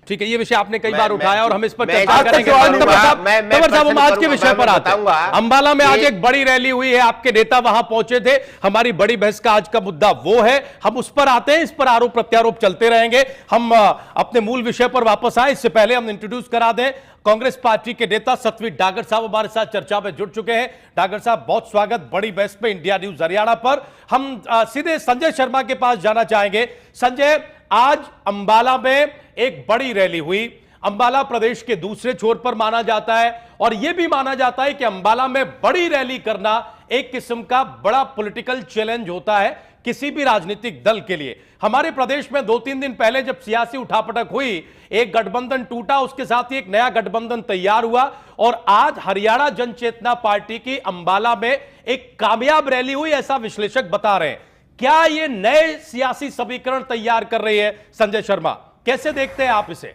ठीक है, ये विषय आपने कई बार उठाया और हम इस पर चर्चा करेंगे। तंवर साहब, हम आज के विषय पर आते हैं। अंबाला में आज एक बड़ी रैली हुई है, आपके नेता वहां पहुंचे थे। हमारी बड़ी बहस का आज का मुद्दा वो है, हम उस पर आते हैं। इस पर आरोप प्रत्यारोप चलते रहेंगे। हम अपने मूल विषय पर वापस आए, इससे पहले हम इंट्रोड्यूस करा दें कांग्रेस पार्टी के नेता सतवीर डागर साहब हमारे साथ चर्चा में जुड़ चुके हैं। डागर साहब, बहुत स्वागत बड़ी बहस पे इंडिया न्यूज हरियाणा पर। हम सीधे संजय शर्मा के पास जाना चाहेंगे। संजय, आज अंबाला में एक बड़ी रैली हुई। अंबाला प्रदेश के दूसरे छोर पर माना जाता है और यह भी माना जाता है कि अंबाला में बड़ी रैली करना एक किस्म का बड़ा पॉलिटिकल चैलेंज होता है किसी भी राजनीतिक दल के लिए। हमारे प्रदेश में 2-3 दिन पहले जब सियासी उठापटक हुई, एक गठबंधन टूटा, उसके साथ ही एक नया गठबंधन तैयार हुआ और आज हरियाणा जन चेतना पार्टी की अंबाला में एक कामयाब रैली हुई, ऐसा विश्लेषक बता रहे हैं। क्या यह नए सियासी समीकरण तैयार कर रही है? संजय शर्मा, कैसे देखते हैं आप इसे?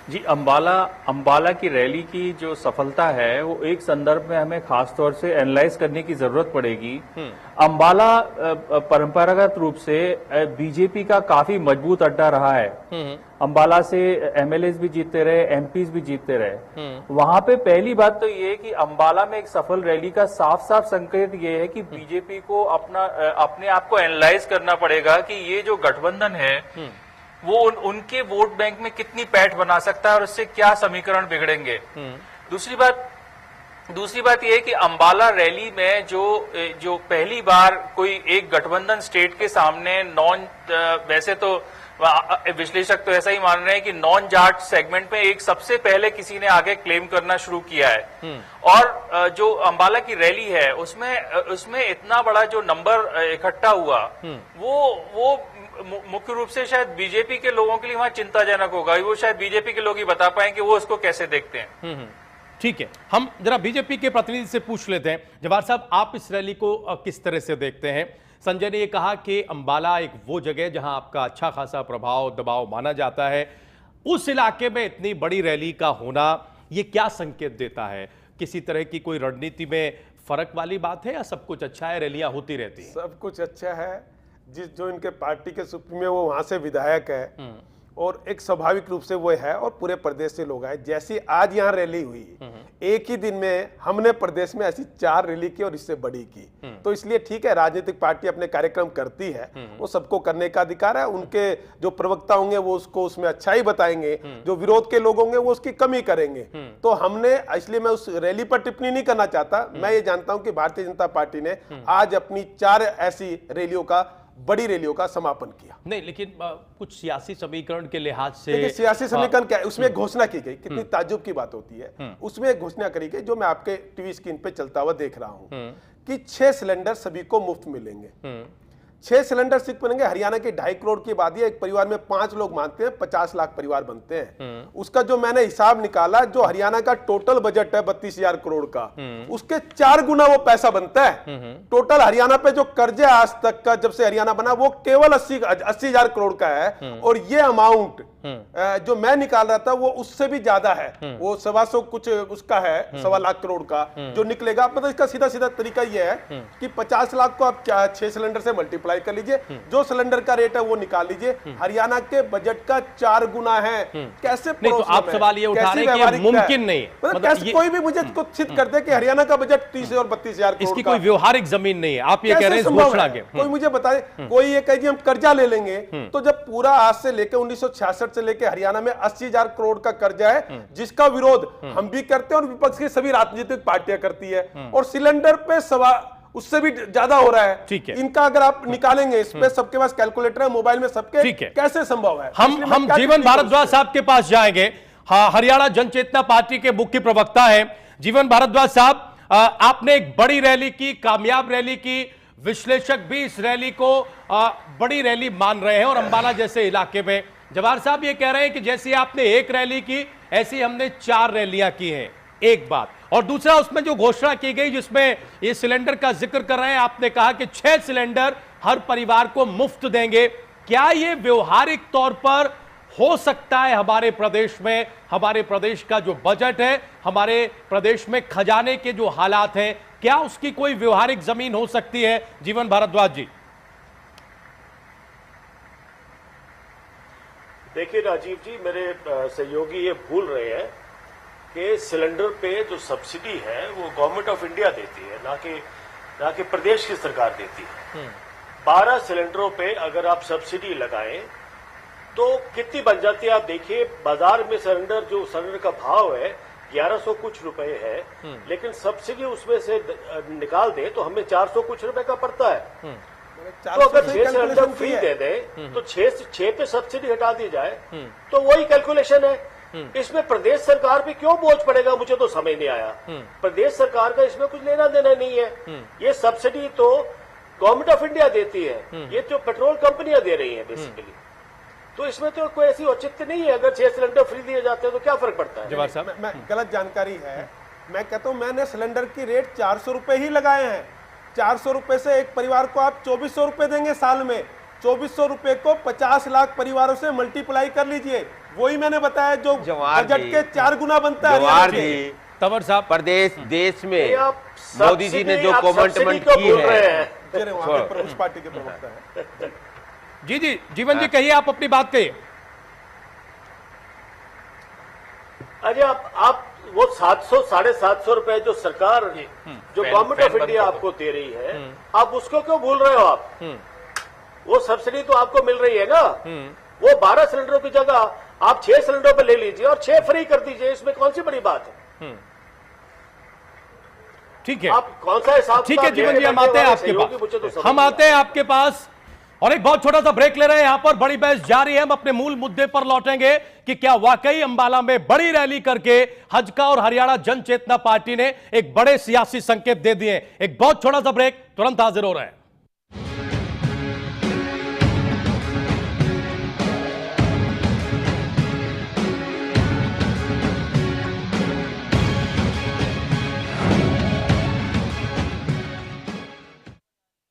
जी, अंबाला की रैली की जो सफलता है वो एक संदर्भ में हमें खास तौर से एनालाइज करने की जरूरत पड़ेगी। अंबाला परंपरागत रूप से बीजेपी का काफी मजबूत अड्डा रहा है। अंबाला से एमएलए भी जीतते रहे, एमपीज भी जीतते रहे। वहां पे पहली बात तो ये है कि अंबाला में एक सफल रैली का साफ साफ संकेत ये है कि बीजेपी को अपने आप को एनालाइज करना पड़ेगा कि ये जो गठबंधन है वो उनके वोट बैंक में कितनी पैठ बना सकता है और उससे क्या समीकरण बिगड़ेंगे। दूसरी बात यह है कि अंबाला रैली में जो पहली बार कोई एक गठबंधन स्टेट के सामने वैसे तो विश्लेषक तो ऐसा ही मान रहे हैं कि नॉन जाट सेगमेंट में एक सबसे पहले किसी ने आगे क्लेम करना शुरू किया है। और जो अंबाला की रैली है उसमें इतना बड़ा जो नंबर इकट्ठा हुआ वो मुख्य रूप से शायद बीजेपी के लोगों के लिए वहां चिंताजनक होगा। वो शायद बीजेपी के लोग ही बता पाएं कि वो इसको कैसे देखते हैं। ठीक है, हम जरा बीजेपी के प्रतिनिधि से पूछ लेते हैं। जवाहर साहब, आप इस रैली को किस तरह से देखते हैं? संजय ने यह कहा कि अंबाला एक वो जगह जहां आपका अच्छा खासा प्रभाव दबाव माना जाता है, उस इलाके में इतनी बड़ी रैली का होना ये क्या संकेत देता है? किसी तरह की कोई रणनीति में फर्क वाली बात है या सब कुछ अच्छा है, रैलियां होती रहती हैं? सब कुछ अच्छा है। जो इनके पार्टी के सुप्रीमो है वो वहां से विधायक है और एक स्वाभाविक रूप से वो है और पूरे प्रदेश से लोग आए। जैसी आज यहाँ रैली हुई, एक ही दिन में हमने प्रदेश में ऐसी 4 रैली की और इससे बड़ी की। तो इसलिए ठीक है, राजनीतिक पार्टी अपने कार्यक्रम करती है, वो सबको करने का अधिकार है। उनके जो प्रवक्ता होंगे वो उसको उसमें अच्छा ही बताएंगे, जो विरोध के लोग होंगे वो उसकी कमी करेंगे। तो हमने, इसलिए मैं उस रैली पर टिप्पणी नहीं करना चाहता। मैं ये जानता हूं कि भारतीय जनता पार्टी ने आज अपनी 4 ऐसी बड़ी रैलियों का समापन किया। नहीं, लेकिन कुछ सियासी समीकरण के लिहाज से सियासी समीकरण क्या है, उसमें घोषणा की गई, कितनी ताज्जुब की बात होती है। उसमें एक घोषणा करी गई जो मैं आपके टीवी स्क्रीन पे चलता हुआ देख रहा हूं कि 6 सिलेंडर सभी को मुफ्त मिलेंगे। 6 सिलेंडर सिर्फ बनेंगे। हरियाणा के 2.5 करोड़ की आबादी है, एक परिवार में 5 लोग मानते हैं, 50 लाख परिवार बनते हैं। उसका जो मैंने हिसाब निकाला, जो हरियाणा का टोटल बजट है 32,000 करोड़ का, उसके 4 गुना वो पैसा बनता है। टोटल हरियाणा पे जो कर्जे आज तक का, जब से हरियाणा बना, वो केवल 80,000 करोड़ का है। और ये अमाउंट जो मैं निकाल रहा था वो उससे भी ज्यादा है। वो 125 कुछ उसका है, 1.25 लाख करोड़ का जो निकलेगा। मतलब इसका सीधा सीधा तरीका ये है कि 50 लाख को आप 6 सिलेंडर से मल्टीप्लाई कर लीजिए, जो सिलेंडर का रेट है वो निकाल लीजिए। हरियाणा के बजट का 4 गुना है। कैसे? नहीं, तो आप सवाल ये उठा रहे हैं कि मुमकिन नहीं, मतलब कैसे कोई भी मुझे इसको सिद्ध कर दे कि हरियाणा का बजट 30 और 32,000 करोड़, इसकी कोई व्यवहारिक जमीन नहीं है। आप ये कह रहे हैं घोषणा के। कोई मुझे बताए, कोई ये कहे हम कर्जा ले लेंगे, तो जब पूरा आज से लेकर 1966 से लेकर हरियाणा में 80,000 करोड़ का कर्जा है, जिसका विरोध हम भी करते हैं और विपक्ष की सभी राजनीतिक पार्टियां करती है, और सिलेंडर पे उससे भी ज्यादा हो रहा है। ठीक है, इनका अगर आप निकालेंगे, इस पे सबके पास कैलकुलेटर है, मोबाइल में सबके, कैसे संभव है? हम जीवन भारद्वाज साहब के पास जाएंगे। हरियाणा जन चेतना पार्टी के मुख्य प्रवक्ता है जीवन भारद्वाज साहब। आपने एक बड़ी रैली की, कामयाब रैली की, विश्लेषक भी इस रैली को बड़ी रैली मान रहे हैं और अंबाला जैसे इलाके में जवाहर साहब ये कह रहे हैं कि जैसी आपने एक रैली की, ऐसी हमने 4 रैलियां की हैं। एक बात, और दूसरा उसमें जो घोषणा की गई जिसमें ये सिलेंडर का जिक्र कर रहे हैं, आपने कहा कि 6 सिलेंडर हर परिवार को मुफ्त देंगे। क्या ये व्यवहारिक तौर पर हो सकता है हमारे प्रदेश में? हमारे प्रदेश का जो बजट है, हमारे प्रदेश में खजाने के जो हालात हैं, क्या उसकी कोई व्यवहारिक जमीन हो सकती है? जीवन भारद्वाज जी। देखिए राजीव जी, मेरे सहयोगी ये भूल रहे हैं कि सिलेंडर पे जो सब्सिडी है वो गवर्नमेंट ऑफ इंडिया देती है, ना कि प्रदेश की सरकार देती है। 12 सिलेंडरों पे अगर आप सब्सिडी लगाएं तो कितनी बन जाती है आप देखिए। बाजार में सिलेंडर का भाव है 1100 कुछ रुपए है, लेकिन सब्सिडी उसमें से निकाल दे तो हमें 400 कुछ रुपए का पड़ता है। तो अगर 6 सिलेंडर फ्री दे दे तो 6 पे सब्सिडी हटा दी जाए तो वही कैलकुलेशन है। इसमें प्रदेश सरकार पे क्यों बोझ पड़ेगा, मुझे तो समझ नहीं आया। प्रदेश सरकार का इसमें कुछ लेना देना नहीं है। ये सब्सिडी तो गवर्नमेंट ऑफ इंडिया देती है, ये जो पेट्रोल कंपनियां दे रही है बेसिकली। तो इसमें तो कोई ऐसी औचित्य नहीं है। अगर 6 सिलेंडर फ्री दिए जाते हैं तो क्या फर्क पड़ता है? जवाहर साहब, मैं गलत जानकारी है। मैं कहता हूं मैंने सिलेंडर की रेट 400 रुपए ही लगाए हैं। 400 रुपए से एक परिवार को आप 2400 रुपए देंगे साल में। 2400 रुपए को 50 लाख परिवारों से मल्टीप्लाई कर लीजिए, वही मैंने बताया जो बजट के 4 गुना बनता है। तंवर साहब, प्रदेश देश में मोदी जी ने जो कमेंटमेंट की है, उस पार्टी के प्रवक्ता है। जी जीवन जी कहिए, आप अपनी बात कहिए। अरे आप वो 700 750 रुपए जो सरकार जो गवर्नमेंट ऑफ इंडिया आपको दे रही है, आप उसको क्यों भूल रहे हो? आप वो सब्सिडी तो आपको मिल रही है ना। वो 12 सिलेंडरों की जगह आप 6 सिलेंडरों पे ले लीजिए और 6 फ्री कर दीजिए। इसमें कौन सी बड़ी बात है? ठीक है, आप कौन सा हिसाब? ठीक है जीवन जी, हम आते हैं आपके पास, हम आते हैं आपके पास और एक बहुत छोटा सा ब्रेक ले रहे हैं। यहां पर बड़ी बहस जारी है। हम अपने मूल मुद्दे पर लौटेंगे कि क्या वाकई अंबाला में बड़ी रैली करके हजका और हरियाणा जन चेतना पार्टी ने एक बड़े सियासी संकेत दे दिए। एक बहुत छोटा सा ब्रेक, तुरंत हाजिर हो रहे हैं।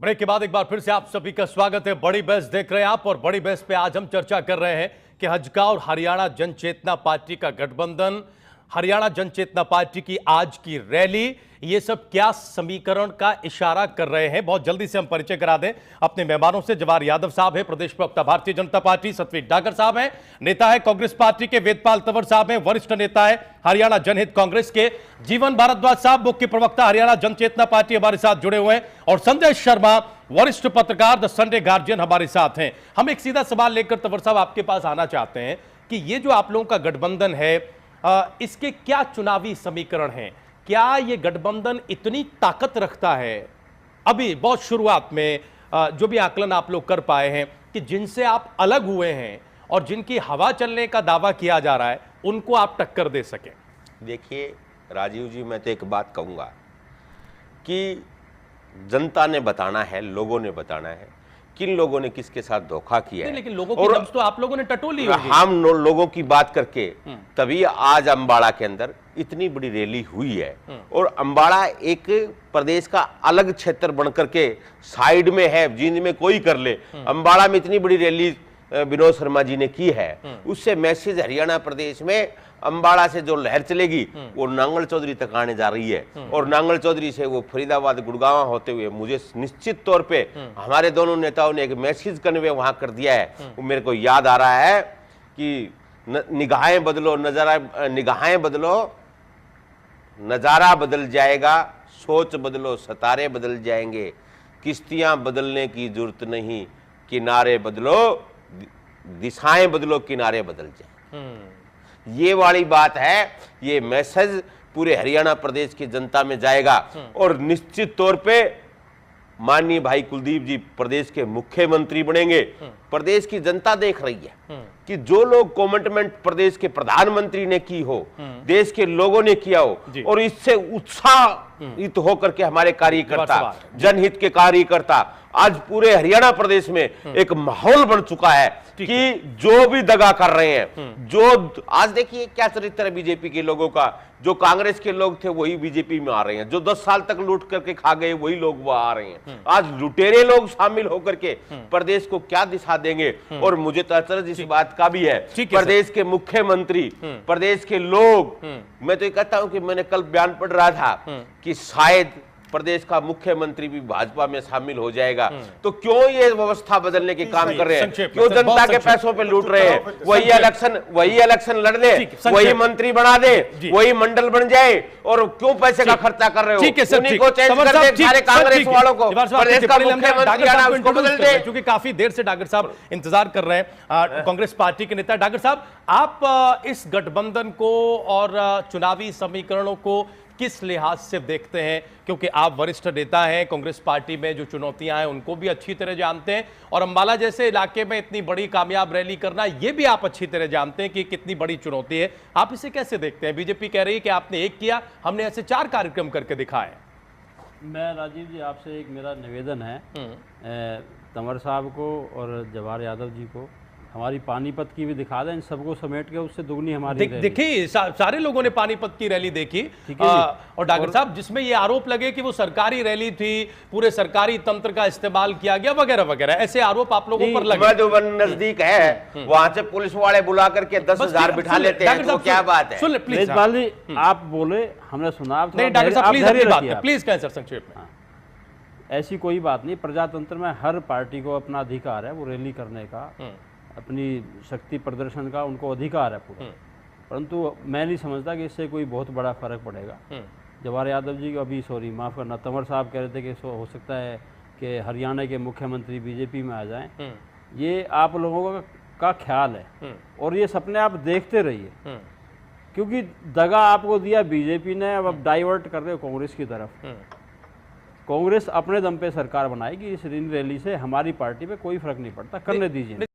ब्रेक के बाद एक बार फिर से आप सभी का स्वागत है। बड़ी बहस देख रहे हैं आप और बड़ी बहस पे आज हम चर्चा कर रहे हैं कि हजका और हरियाणा जन चेतना पार्टी का गठबंधन, हरियाणा जन चेतना पार्टी की आज की रैली, ये सब क्या समीकरण का इशारा कर रहे हैं। बहुत जल्दी से हम परिचय करा दें अपने मेहमानों से। जवाहर यादव साहब है, प्रदेश प्रवक्ता भारतीय जनता पार्टी। सतवीर डागर साहब हैं, नेता है कांग्रेस पार्टी के। वेदपाल तंवर साहब हैं, वरिष्ठ नेता है हरियाणा जनहित कांग्रेस के। जीवन भारद्वाज साहब, मुख्य प्रवक्ता हरियाणा जन चेतना पार्टी, हमारे साथ जुड़े हुए हैं। और संजय शर्मा, वरिष्ठ पत्रकार, द संडे गार्जियन, हमारे साथ हैं। हम एक सीधा सवाल लेकर तंवर साहब आपके पास आना चाहते हैं कि ये जो आप लोगों का गठबंधन है, इसके क्या चुनावी समीकरण हैं? क्या ये गठबंधन इतनी ताकत रखता है अभी बहुत शुरुआत में, जो भी आकलन आप लोग कर पाए हैं, कि जिनसे आप अलग हुए हैं और जिनकी हवा चलने का दावा किया जा रहा है, उनको आप टक्कर दे सकें? देखिए राजीव जी, मैं तो एक बात कहूंगा कि जनता ने बताना है, लोगों ने बताना है किन लोगों ने किसके साथ धोखा किया है। लेकिन लोगों की नब्ज तो आप लोगों ने टटोली होगी। हम लोगों की बात करके तभी आज अंबाड़ा के अंदर इतनी बड़ी रैली हुई है। और अंबाड़ा एक प्रदेश का अलग क्षेत्र बनकर के साइड में है, जींद में कोई कर ले। अंबाड़ा में इतनी बड़ी रैली विनोद शर्मा जी ने की है, उससे मैसेज हरियाणा प्रदेश में अंबाड़ा से जो लहर चलेगी वो नांगल चौधरी तक आने जा रही है। और नांगल चौधरी से वो फरीदाबाद गुड़गांव होते हुए मुझे निश्चित तौर पे हमारे दोनों नेताओं ने एक मैसेज कन्वे वहां कर दिया है। वो मेरे को याद आ रहा है कि निगाहें बदलो, निगाहें बदलो, नजारा बदल जाएगा, सोच बदलो, सितारे बदल जाएंगे, किश्तियां बदलने की जरूरत नहीं, किनारे बदलो, दिशाएं बदलो, किनारे बदल जाए। ये वाली बात है। ये मैसेज पूरे हरियाणा प्रदेश की जनता में जाएगा। और निश्चित तौर पे माननीय भाई कुलदीप जी प्रदेश के मुख्यमंत्री बनेंगे। प्रदेश की जनता देख रही है कि जो लोग कमिटमेंट प्रदेश के प्रधानमंत्री ने की हो, देश के लोगों ने किया हो, और इससे उत्साहित होकर के हमारे कार्यकर्ता, जनहित के कार्यकर्ता, आज पूरे हरियाणा प्रदेश में एक माहौल बन चुका है कि जो भी दगा कर रहे हैं, जो आज देखिए क्या चरित्र है बीजेपी के लोगों का। जो कांग्रेस के लोग थे वही बीजेपी में आ रहे हैं, जो 10 साल तक लूट करके खा गए वही लोग वो आ रहे हैं। आज लुटेरे लोग शामिल होकर के प्रदेश को क्या दिशा देंगे। और मुझे तो अचरज इस बात का भी है, प्रदेश के मुख्यमंत्री, प्रदेश के लोग, मैं तो ये कहता हूं कि मैंने कल बयान पढ़ रहा था कि शायद प्रदेश का मुख्यमंत्री भी भाजपा में शामिल हो जाएगा, तो क्यों ये व्यवस्था बदलने के काम कर रहे हैं? क्यों जनता के पैसों पे लूट रहे हैं? वही इलेक्शन लड़ ले, वही मंत्री बना दे, वही मंडल बन जाए, और क्यों पैसे का खर्चा कर रहे हो? उन्हीं को चेंज कर दे, सारे कांग्रेस वालों को प्रदेश का मुख्यमंत्री आना उसको बदल दे। क्योंकि काफी देर से डॉक्टर साहब इंतजार कर रहे हैं, कांग्रेस पार्टी के नेता। डॉक्टर साहब, आप इस गठबंधन को और चुनावी समीकरणों को किस लिहाज से देखते हैं? क्योंकि आप वरिष्ठ नेता हैं, कांग्रेस पार्टी में जो चुनौतियां हैं उनको भी अच्छी तरह जानते हैं, और अंबाला जैसे इलाके में इतनी बड़ी कामयाब रैली करना, ये भी आप अच्छी तरह जानते हैं कि कितनी बड़ी चुनौती है। आप इसे कैसे देखते हैं? बीजेपी कह रही है कि आपने एक किया, हमने ऐसे 4 कार्यक्रम करके दिखाए। मैं राजीव जी आपसे एक मेरा निवेदन है, तंवर साहब को और जवाहर यादव जी को हमारी पानीपत की भी दिखा दें, इन सबको समेट के उससे दुगनी हमारी देखिए सारे लोगों ने पानीपत की रैली देखी, और डॉक्टर साहब जिसमें ये आरोप लगे कि वो सरकारी रैली थी, पूरे सरकारी तंत्र का इस्तेमाल किया गया वगैरह वगैरह, ऐसे आरोप आप लोगों पर लगे। मधुबन नजदीक है, वहां से पुलिस वाले बुला करके 10,000 बिठा लेते हैं, तो क्या बात है? सुन प्लीज आप बोले, हमने सुना। डॉक्टर साहब प्लीज अपनी बात है, प्लीज कहें सर संक्षेप में। ऐसी कोई बात नहीं, प्रजातंत्र में हर पार्टी को अपना अधिकार है वो रैली करने का, अपनी शक्ति प्रदर्शन का उनको अधिकार है पूरा, परंतु मैं नहीं समझता कि इससे कोई बहुत बड़ा फर्क पड़ेगा। जवाहर यादव जी को अभी सॉरी माफ़ करना, तंवर साहब कह रहे थे कि हो सकता है कि हरियाणा के मुख्यमंत्री बीजेपी में आ जाएं, ये आप लोगों का ख्याल है, और ये सपने आप देखते रहिए, क्योंकि दगा आपको दिया बीजेपी ने, अब डाइवर्ट कर रहे हो कांग्रेस की तरफ। कांग्रेस अपने दम पे सरकार बनाएगी, इस रैली से हमारी पार्टी पे कोई फर्क नहीं पड़ता, करने दीजिए।